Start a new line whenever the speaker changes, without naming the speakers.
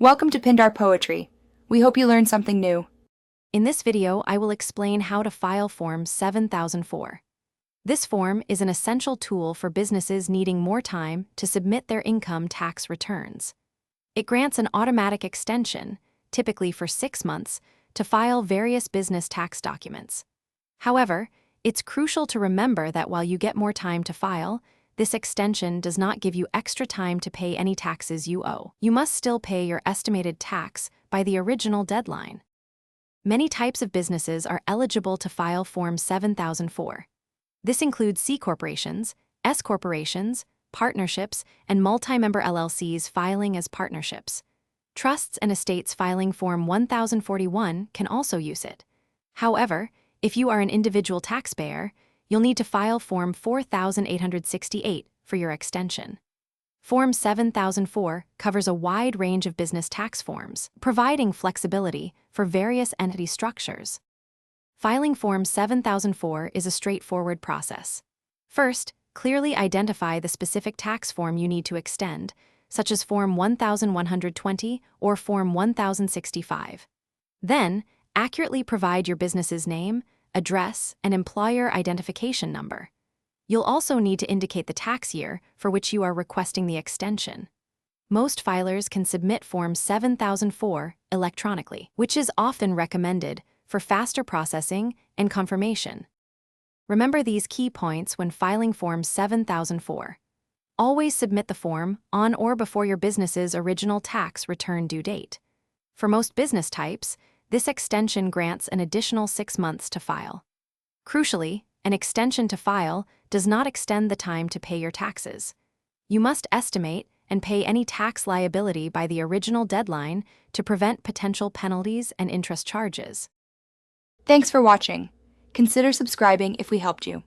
Welcome to Pindar Poetry. We hope you learned something new.
In this video, I will explain how to file Form 7004. This form is an essential tool for businesses needing more time to submit their income tax returns. It grants an automatic extension, typically for 6 months, to file various business tax documents. However, it's crucial to remember that while you get more time to file, this extension does not give you extra time to pay any taxes you owe. You must still pay your estimated tax by the original deadline. Many types of businesses are eligible to file Form 7004. This includes C corporations, S corporations, partnerships, and multi-member LLCs filing as partnerships. Trusts and estates filing Form 1041 can also use it. However, if you are an individual taxpayer, you'll need to file Form 4868 for your extension. Form 7004 covers a wide range of business tax forms, providing flexibility for various entity structures. Filing Form 7004 is a straightforward process. First, clearly identify the specific tax form you need to extend, such as Form 1120 or Form 1065. Then, accurately provide your business's name, address, and employer identification number. You'll also need to indicate the tax year for which you are requesting the extension. Most filers can submit Form 7004 electronically, which is often recommended for faster processing and confirmation. Remember these key points when filing Form 7004. Always submit the form on or before your business's original tax return due date. For most business types, this extension grants an additional 6 months to file. Crucially, an extension to file does not extend the time to pay your taxes. You must estimate and pay any tax liability by the original deadline to prevent potential penalties and interest charges.
Thanks for watching. Consider subscribing if we helped you.